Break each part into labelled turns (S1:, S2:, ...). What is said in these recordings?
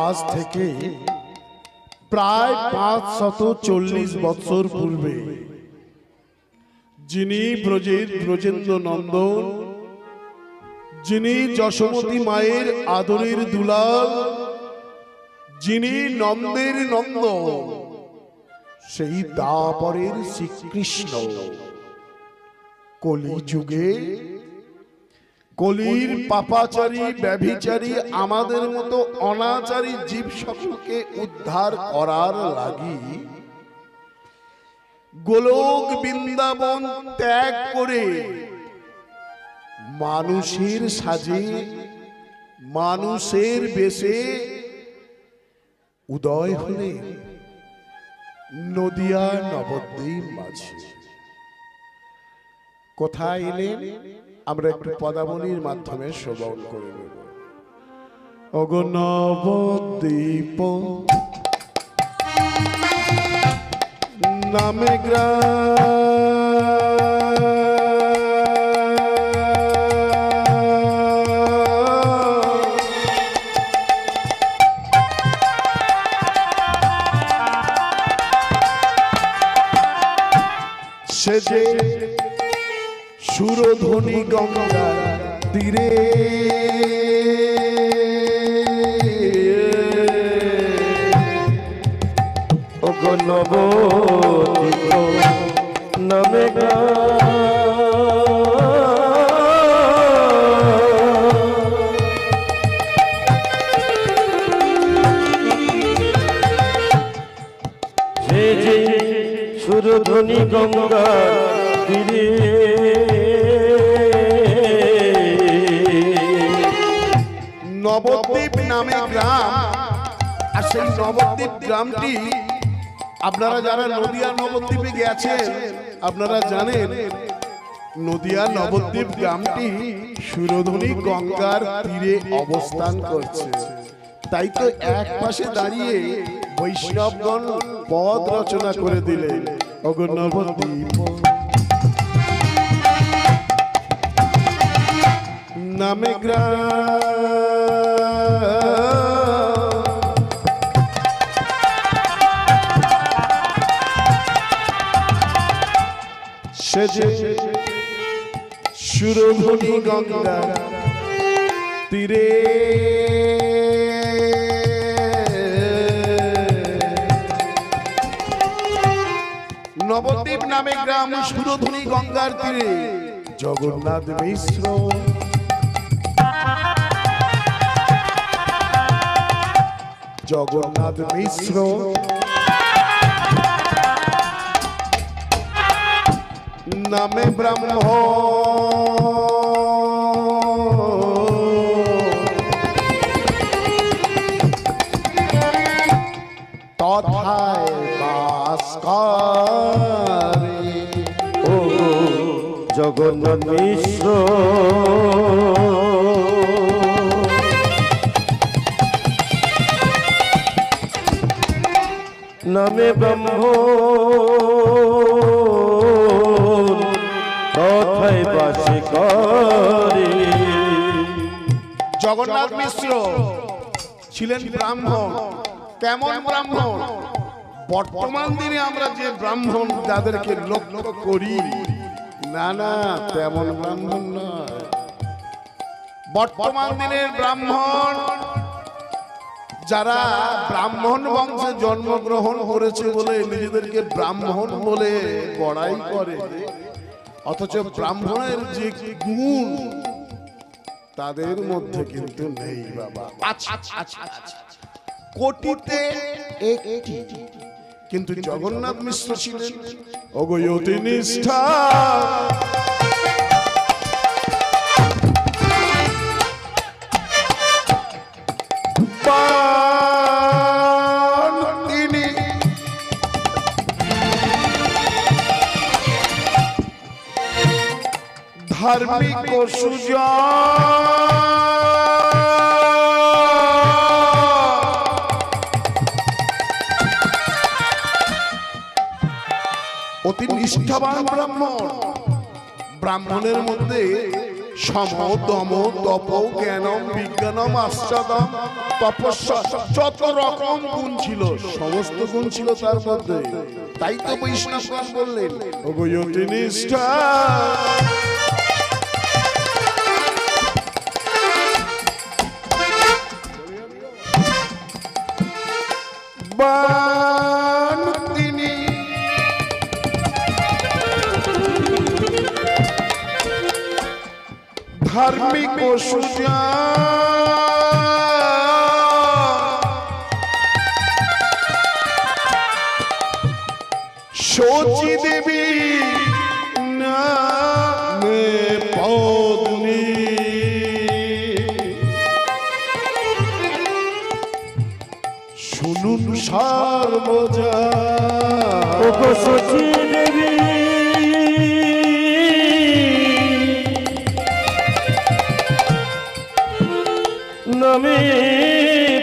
S1: আজ থেকে প্রায় 540 বছর পূর্বে যিনি ব্রজের ব্রজেন্দ্র নন্দন, যিনি যশোমতী মায়ের আদরের দুলাল, যিনি নন্দের নন্দন, সেই দাপরের শ্রীকৃষ্ণ কলিযুগে কলির পাপাচারী ব্যভিচারী আমাদের মতো অনাচারী জীব সকলকে উদ্ধার করার লাগি গোলক বৃন্দাবন ত্যাগ করে মানুষের সাজে মানুষের বেশে উদয় হলে নদিয়া নবদ্বীপ মাঝে। কোথায় এলেন আমরা একটু পদাবলীর মাধ্যমে শ্রবণ করে নেব। ওগো নবদ্বীপ নামে সে যে সুরধ্বনি গঙ্গার তীরে
S2: ওগো নবদ্বীপ নামে যে সুরধ্বনি গঙ্গার তীরে
S1: নবদ্বীপ নামে গ্রাম। আর সেই নবদ্বীপ গ্রামটি আপনারা যারা নদিয়া নবদ্বীপে গেছেন আপনারা জানেন নদিয়া নবদ্বীপ গ্রামটি সুরধ্বনি গঙ্গার তীরে অবস্থান করছে। তাই তো এক পাশে দাঁড়িয়ে বৈষ্ণবগণ পদ রচনা করে দিলেন ওগো নবদ্বীপ নামে গ্রাম। সে যে সুরধ্বনি গঙ্গা তীরে নবদ্বীপ নামে গ্রাম, সুরধ্বনি গঙ্গার তীরে জগন্নাথ মিশ্র জগন্নাথ মিশ্র নামে ব্রহ্ম তথায় বাস করে
S2: ও জগন্নাথ মিশ্র নামে ব্রহ্ম তথায় বাস করে।
S1: জগন্নাথ মিশ্র ছিলেন ব্রাহ্মণ। কেমন ব্রাহ্মণ? বর্তমান দিনে আমরা যে ব্রাহ্মণ যাদেরকে লক্ষ্য করি, না না তেমন ব্রাহ্মণ নয়। বর্তমান দিনের ব্রাহ্মণ যারা ব্রাহ্মণ বংশে জন্মগ্রহণ করেছে বলে নিজেদেরকে ব্রাহ্মণ বলে বড়াই করে, অথচ ব্রাহ্মণের যে গুণ তাদের মধ্যে কিন্তু নেই বাবা। কোটিতে একটি। কিন্তু জগন্নাথ মিশ্র ছিলেন অগয়তি নিষ্ঠা, তিনি ধার্মিক সুজা অতি নিষ্ঠাবান ব্রাহ্মণ। ব্রাহ্মণের মধ্যে সম দম তপ জ্ঞানম বিজ্ঞানম আশ্চাদম তপস্যা যত রকম গুণ ছিল, সমস্ত গুণ ছিল তার মধ্যে। তাই তো বৈষ্ণবগণ বললেন অতি নিষ্ঠা বান তিনি। ধার্মিক ও সুজা শচী দেবী নামে পত্নী। শুনুন সর্বজা
S2: শচী দেবী নামে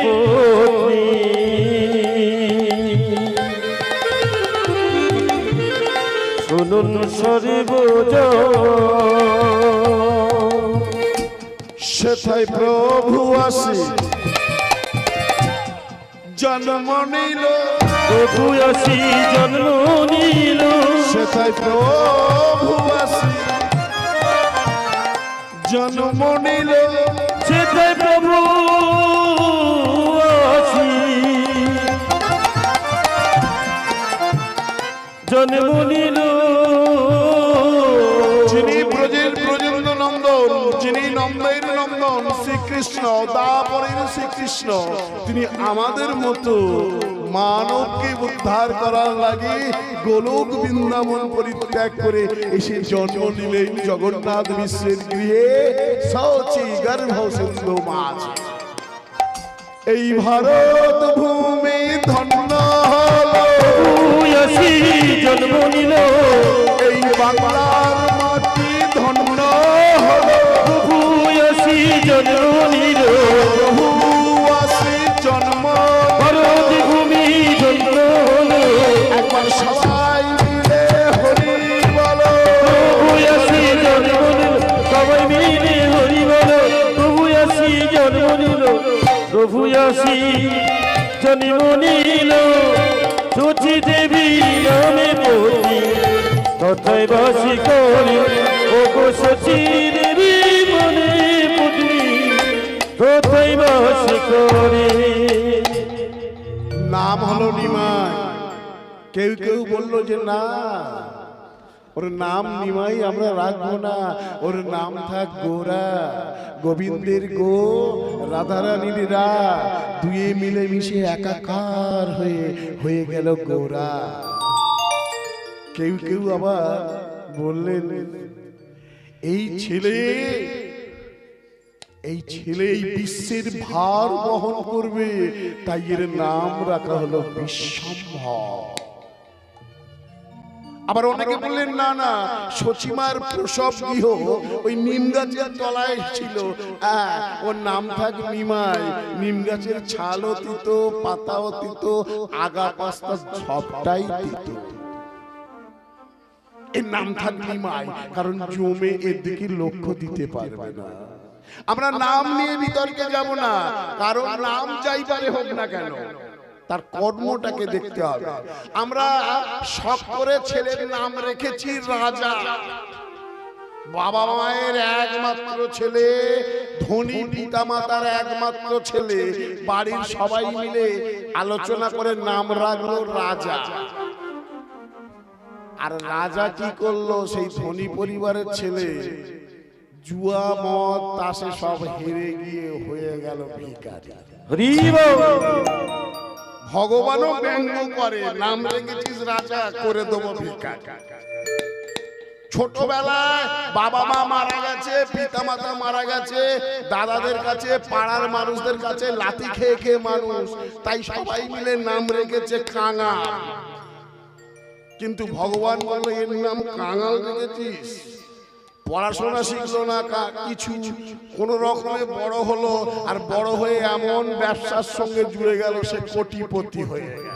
S2: পত্নী, শুনুন সর্বজন
S1: সেথায় প্রভু আসি জন্ম নিল।
S2: প্রভু আসি জন্ম নিল,
S1: সেথায় প্রভু আসি জন্ম নিল।
S2: সেথায় প্রভু আসি জন্ম নিল।
S1: যিনি ব্রজের ব্রজেন্দ্র নন্দন, যিনি নন্দের নন্দন শ্রীকৃষ্ণ, দাপরের শ্রীকৃষ্ণ, তিনি আমাদের মতো মানবকে উদ্ধার করার লাগে গোলক বৃন্দাবন পরিত্যাগ করে এসে জন্ম নিলেন জগন্নাথ বিশ্বের গৃহে শচী গর্ভ সিন্ধু মাঝ। এই ভারত ভূমি ধন্য হলো,
S2: জন্ম নিল।
S1: এই বাংলার মাটি ধন্য হলো,
S2: প্রভু আসি জন্ম নিল।
S1: প্রভু আসি জন্ম
S2: ভারত ভূমি ধন্য হলো।
S1: একবার সবাই মিলে হরি বলো।
S2: প্রভু আসি জন্ম নিল, সবাই মিলে হরি বলো। প্রভু আসি জন্ম নিল, প্রভু আসি জন্ম নিল। শচী দেবী নামে পত্নী, তথায় বাসি করে ওগো শচী দেবী মনে পত্নী, তথায় বাসি করে।
S1: নাম হলো নিমাই। কেউ কেউ বললো যে না, ওর নাম নিমাই আমরা রাখবো না, ওর নাম থাক গোরা। গোবিন্দের গো, রাধারানীর রা, দুয়ে মিলে মিশে একাকার হয়ে গেল গোরা। কেউ কেউ আবার বললেন এই ছেলে এই বিশ্বের ভার বহন করবে, তাই এর নাম রাখা হলো বিশ্বম্ভর। আবার অনেকে বললেন না না, শচীমার প্রসব গৃহ ওই নিম গাছের তলায় ছিল, ওর নাম থাক নিমাই। নিম গাছের ছালও তিত, পাতাও তিত, আগা পাস্তা সবটাই তিত। এর নাম থাক নিমাই, কারণ জমে এর দিকে লক্ষ্য দিতে পারবে না। আমরা নাম নিয়ে বিতর্কে যাব না, কারণ নাম যাইবারে হোক না কেন, তার কর্মটাকে দেখতে হবে। আমরা শখ করে ছেলের নাম রেখেছি রাজা। বাবা মায়ের একমাত্র ছেলে, ধনী পিতা মাতার একমাত্র ছেলে, বাড়ির সবাই মিলে আলোচনা করে নাম রাখলো রাজা। আর রাজা কি করলো, সেই ধনী পরিবারের ছেলে জুয়া মদ তাসে সব হেরে গিয়ে হয়ে গেল ভিখারি। ভগবানও ব্যঙ্গ করে, নাম রেখেছিস রাজা, করে দেবো ভিখারি। ছোটবেলায় বাবা মা মারা গেছে, পিতা মাতা মারা গেছে, দাদাদের কাছে পাড়ার মানুষদের কাছে লাথি খেয়ে খেয়ে মানুষ, তাই সবাই মিলে নাম রেখেছে কাঙাল। কিন্তু ভগবান বলল এর নাম কাঙাল রেখেছিস, পড়াশোনা শিখলো না কিছু, কোন রকমে বড় হলো, আর বড় হয়ে এমন ব্যবসার সঙ্গে জুড়ে গেল সে কোটিপতি হয়ে গেল।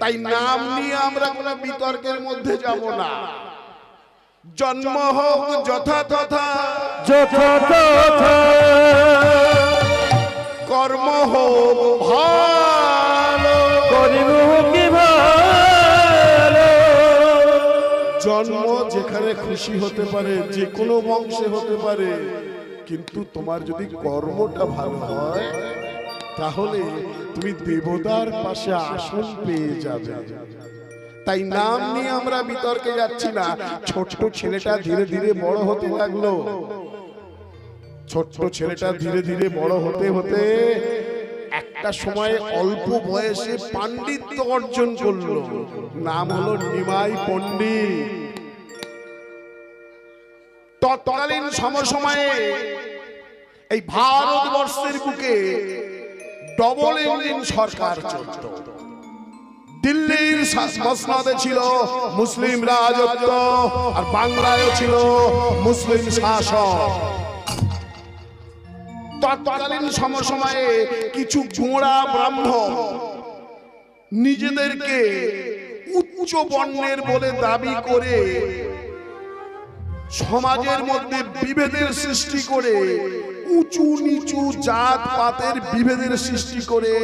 S1: তাই নাম নিয়ে আমরা কোনো বিতর্কের মধ্যে যাব না। জন্ম হোক যথাতথা
S2: যথাতথা,
S1: কর্ম হোক ভালো
S2: করিব কি ভালো।
S1: জন্ম যেখানে খুশি হতে পারে, যে কোনো বংশে হতে পারে, কিন্তু তোমার যদি কর্মটা ভালো হয় তাহলে তুমি দেবতার পাশে আসন পেয়ে যাবে। তাই নাম নিয়ে আমরা বিতর্কে যাচ্ছি না। ছোট্ট ছেলেটা ধীরে ধীরে বড় হতে লাগলো। ছোট্ট ছেলেটা ধীরে ধীরে বড় হতে হতে একটা সময় অল্প বয়সে পাণ্ডিত্য অর্জন করলো। নাম হলো নিমাই পণ্ডিত। তৎকালীন সময়ে এই ভারতবর্ষের বুকে ডবল ইঞ্জিন সরকার চলত। দিল্লির মসনদে ছিল মুসলিম রাজত্ব, আর বাংলায় ছিল মুসলিম শাসক। তৎকালীন সময়ে কিছু গোঁড়া ব্রাহ্মণ নিজেদেরকে উচ্চ বর্ণের বলে দাবি করে সমাজের মধ্যে বিভেদের সৃষ্টি করে, উঁচু নিচু জাত পাতের বিভেদের সৃষ্টি করে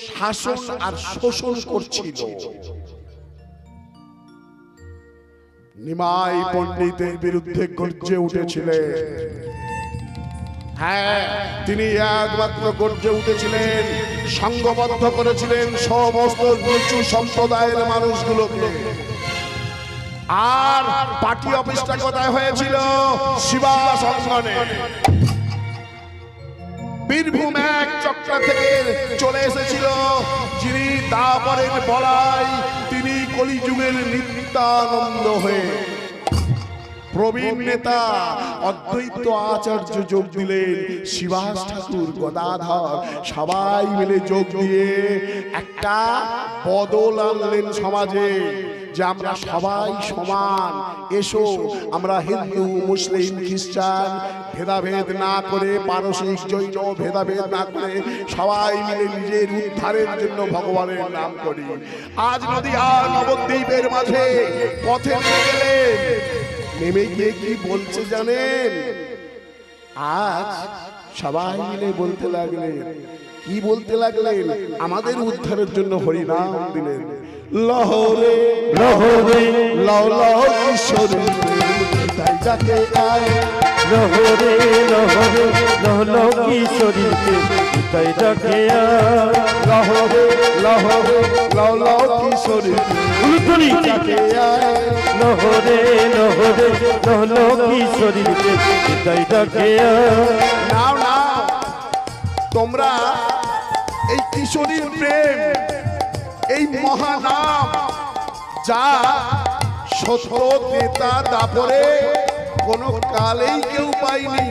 S1: শাসন আর শোষণ করছিল। নিমাই পণ্ডিতের বিরুদ্ধে গর্জে উঠেছিলেন। হ্যাঁ, তিনি একমাত্র গর্জে উঠেছিলেন, সংঘবদ্ধ করেছিলেন সমস্ত নিচু সম্প্রদায়ের মানুষগুলোকে। আর পার্টি অফিসটা কোথায় হয়েছিল? শিবাস অঙ্গনে। বীরভূম এক চক্র থেকে চলে এসেছিল যিনি দাপরের বড়াই, তিনি কলিযুগের নিত্যানন্দ হয়ে প্রবীণ নেতা অদ্বৈত আচার্য যোগ দিলেন। শিবাস ঠাকুর, গদাধর সবাই মিলে যোগ দিয়ে একটা বদল আনলেন সমাজে, যে আমরা সবাই সমান। এসো আমরা হিন্দু মুসলিম খ্রিস্টান ভেদাভেদ না করে, পারসিক জৈন ভেদাভেদ না করে সবাই মিলে নিজের উদ্ধারের জন্য ভগবানের নাম করি। আজ নদী আর নবদ্বীপের মাঝে পথে নেমে গেলেন। নেমে গিয়ে কি বলছে জানেন? আজ সবাই মিলে বলতে লাগলেন, কি বলতে লাগলেন? আমাদের উদ্ধারের জন্য হরিনাম দিলেন। লহরে
S2: লহরে
S1: লও লও কিশোরী তাই যাকে আয়,
S2: লহরে লহরে লহলো কিশোরীকে তাই ডাকে আয়।
S1: লহরে লহরে লও লও কিশোরী
S2: উলুধ্বনি
S1: যাকে আয়।
S2: লহরে লহরে লহলো কিশোরীকে তাই ডাকে আয়।
S1: নাও নাও, তোমরা এই কিশোরীর প্রেম, এই মহানাম, যা সত্য ত্রেতা দাপরে কোনো কালেই কেউ পাইনি,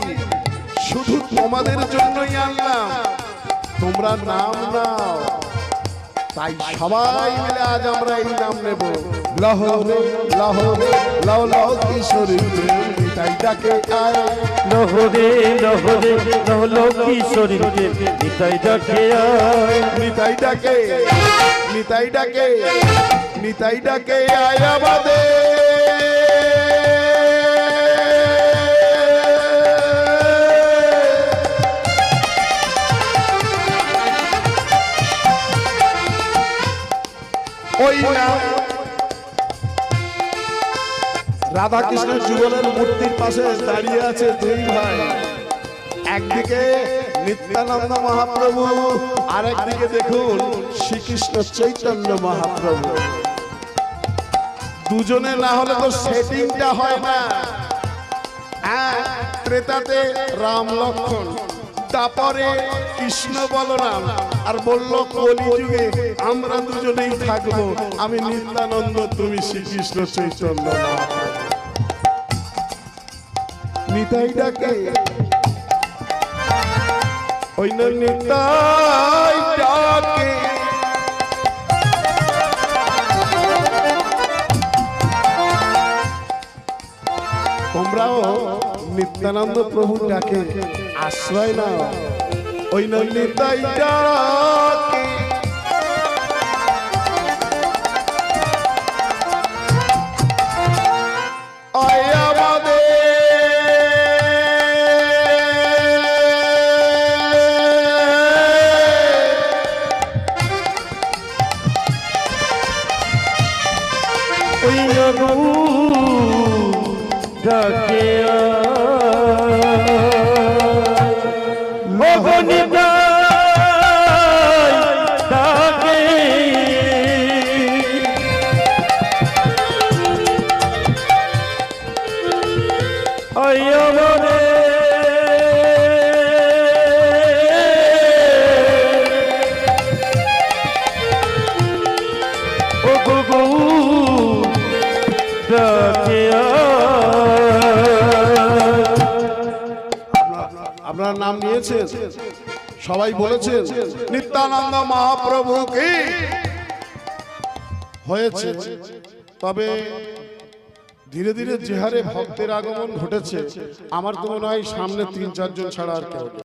S1: শুধু তোমাদের জন্যই আনলাম। তোমরা নাম নাও। তাই সবাই মিলে আজ আমরা এই নাম নেব। লহরে লহরে লও লও কিশোরী তাই ডাকে আয়।
S2: লহরে লহরে লহলো কিশোরীকে তাই ডাকে আয়।
S1: নিতাই ডাকে, নিতাই ডাকে, নিতাই ডাকে আয় আমাদের। ওই না রাধা কৃষ্ণ যুগলের মূর্তির পাশে দাঁড়িয়ে আছে দুই ভাই। একদিকে নিত্যানন্দ মহাপ্রভু, আর একদিকে দেখুন শ্রীকৃষ্ণ চৈতন্য মহাপ্রভু। দুজনে না হলে তো সেটিংটা হয় না। ত্রেতাতে রাম লক্ষ্মণ, তারপরে কৃষ্ণ বলরাম, আর বলল কলিযুগে আমরা দুজনেই থাকবো, আমি নিত্যানন্দ, তুমি শ্রীকৃষ্ণ চৈতন্য। নিতাই ডাকে, ওই নিতাই ডাকে। তোমরাও নিত্যানন্দ প্রভু ডাকে আশ্রয় নাও। ওই নিতাই ডাকে,
S2: ওই রঘু ডাকে ডাকে আয়মরে ও গগু ডাকে
S1: আপনার নাম নিয়েছেন, সবাই বলেছেন নিত্যানন্দ মহাপ্রভু কি হয়েছে। তবে ধীরে ধীরে যে হারে ভক্তের আগমন ঘটেছে, আমার তো মনে হয় সামনে 3-4 জন ছাড়া আর কেউ নেই।